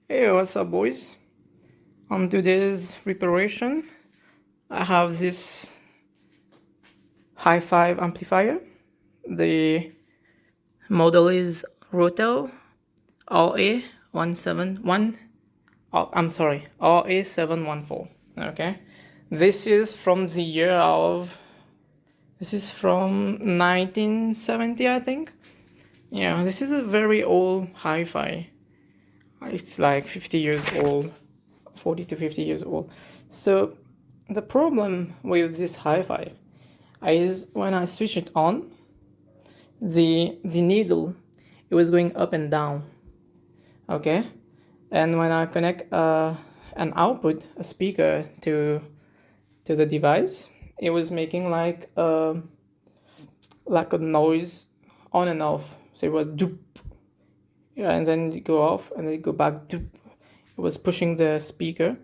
Hey, what's up, boys? On today's preparation, I have this hi-fi amplifier. The model is Rotel RA-171. Oh, I'm sorry, RA-714. Okay, this is from the year of. This is from 1970, I think. Yeah, this is a very old hi-fi. It's like 50 years old. 40 to 50 years old. So the problem with this hi-fi is when I switch it on, the needle, it was going up and down. Okay, and when I connect an output, a speaker to the device, it was making like a noise on and off. So it was doop, yeah, and then it go off and then it go back doop. It was pushing the speaker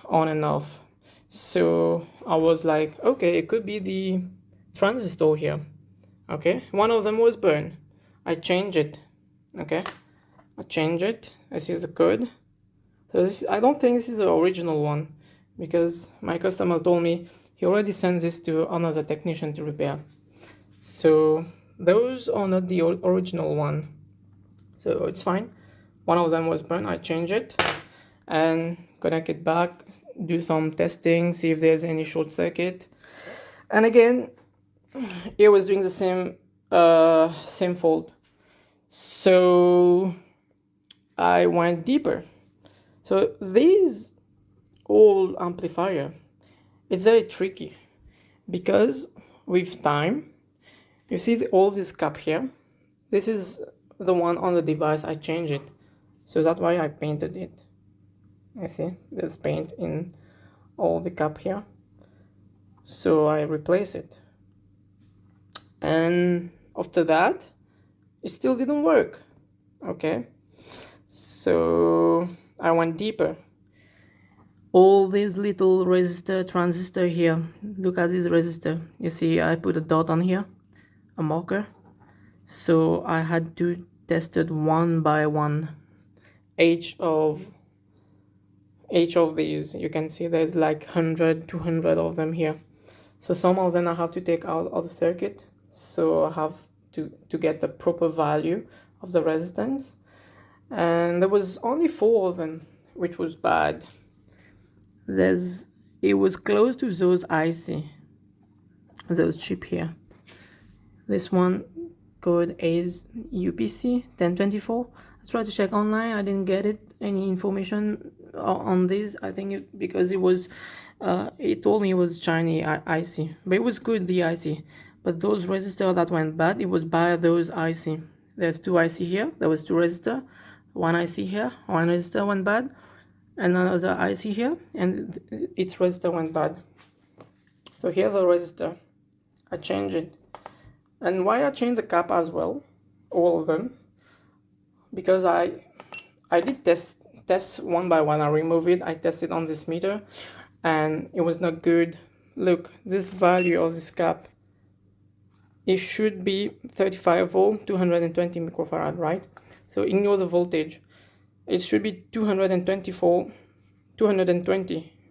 on and off. So I was like, okay, it could be the transistor here. Okay, one of them was burned. I changed it. Okay, I changed it. This is the code. So I don't think this is the original one because my customer told me he already sent this to another technician to repair. So those are not the original one. So it's fine. One of them was burned. I changed it and connect it back, do some testing, see if there's any short circuit. And again, it was doing the same fault. So I went deeper. So this old amplifier, it's very tricky because with time, you see all this cap here. This is the one on the device. I changed it, so that's why I painted it. I see there's paint in all the cap here, so I replace it, and after that it still didn't work. Okay, so I went deeper. All these little resistor transistor here, look at this resistor. You see I put a dot on here, a marker, so I had to test it one by one. Each of these, you can see there's like 100 200 of them here. So some of them I have to take out of the circuit, so I have to get the proper value of the resistance, and there was only 4 of them, which was bad. It was close to those IC, those chip here. This one code is UPC 1024. I tried to check online, I didn't get any information on this. I think because it was it told me it was Chinese IC, but it was good, the IC. But those resistors that went bad, it was by those IC. There's 2 IC here, there was 2 resistors, 1 IC here, 1 resistor went bad, and another IC here, and its resistor went bad. So here's the resistor. I changed it. And why I changed the cap as well, all of them, because I did test one by one. I removed it, I tested on this meter, and it was not good. Look, this value of this cap, it should be 35 volt, 220 microfarad, right? So ignore the voltage. It should be 220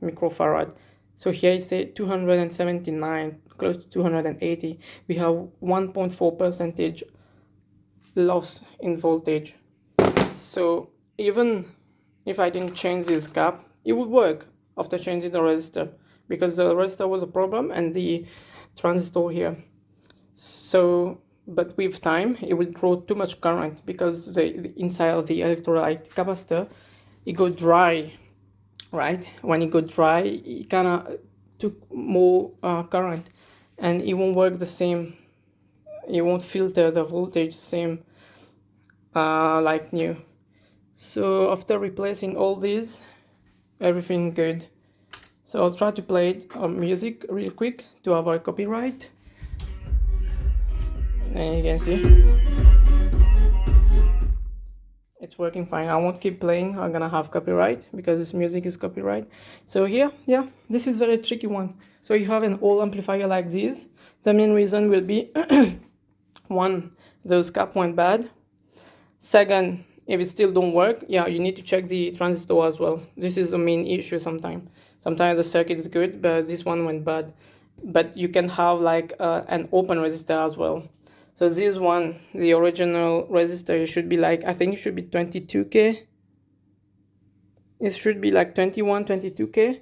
microfarad. So here it says 279, close to 280. We have 1.4% loss in voltage. So even if I didn't change this cap, it would work after changing the resistor, because the resistor was a problem and the transistor here. So, but with time, it will draw too much current because the inside of the electrolyte capacitor, it go dry, right? When it go dry, it kind of took more current, and it won't work the same. It won't filter the voltage same like new. So after replacing all these, everything good. So I'll try to play it music real quick to avoid copyright. And you can see it's working fine. I won't keep playing, I'm gonna have copyright because this music is copyright. So here, yeah, this is very tricky one. So if you have an old amplifier like this, the main reason will be one, those cap went bad. Second, If it still don't work, yeah, you need to check the transistor as well. This is the main issue sometimes. Sometimes the circuit is good, but this one went bad. But you can have like an open resistor as well. So this one, the original resistor, it should be like, I think it should be 22K. It should be like 21, 22K.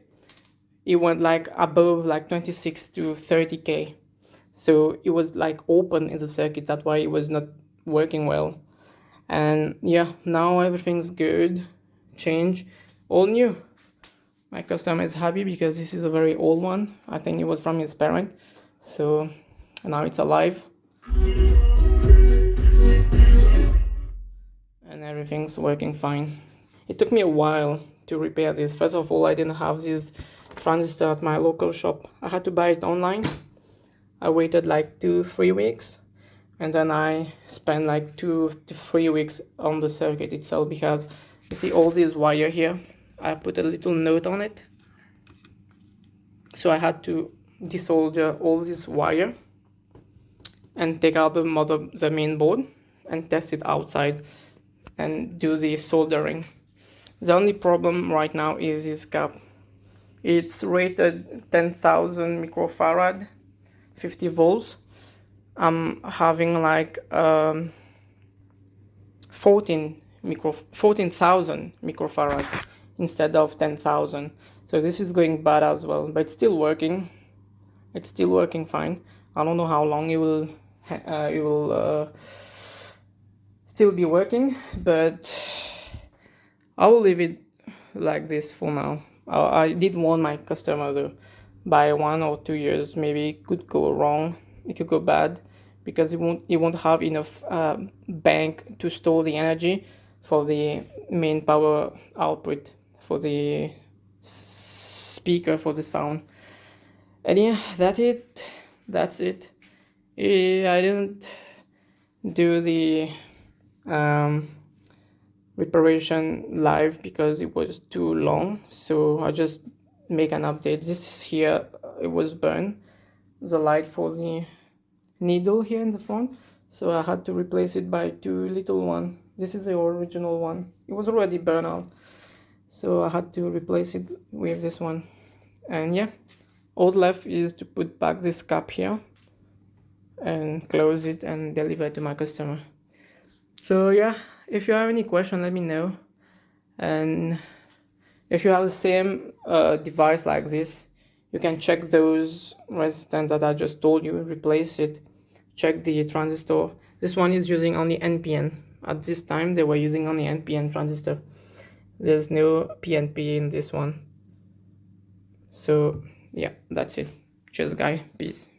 It went like above like 26 to 30K. So it was like open in the circuit. That's why it was not working well. And yeah, now everything's good. Change, all new. My customer is happy because this is a very old one. I think it was from his parent. So now it's alive. And everything's working fine. It took me a while to repair this. First of all, I didn't have this transistor at my local shop. I had to buy it online. I waited like 2-3 weeks, and then I spent like 2 to 3 weeks on the circuit itself, because you see all this wire here, I put a little note on it, so I had to desolder all this wire and take out the main board and test it outside and do the soldering. The only problem right now is this cap. It's rated 10,000 microfarad, 50 volts. I'm having like 14,000 microfarad instead of 10,000. So this is going bad as well, but it's still working. It's still working fine. I don't know how long it will still be working, but I will leave it like this for now. I did warn my customer though, by 1 or 2 years maybe it could go wrong, it could go bad, because it won't have enough bank to store the energy for the main power output for the speaker, for the sound. And yeah, that's it. I didn't do the reparation live because it was too long, so I just make an update. This here, it was burned, the light for the needle here in the front, so I had to replace it by 2 little one. This is the original one. It was already burned out, so I had to replace it with this one. And yeah, all left is to put back this cap here and close it and deliver it to my customer. So yeah, if you have any question, let me know. And if you have the same device like this, you can check those resistors that I just told you, replace it, check the transistor. This one is using only NPN. At this time they were using only NPN transistor. There's no PNP in this one. So yeah, that's it. Cheers guys, peace.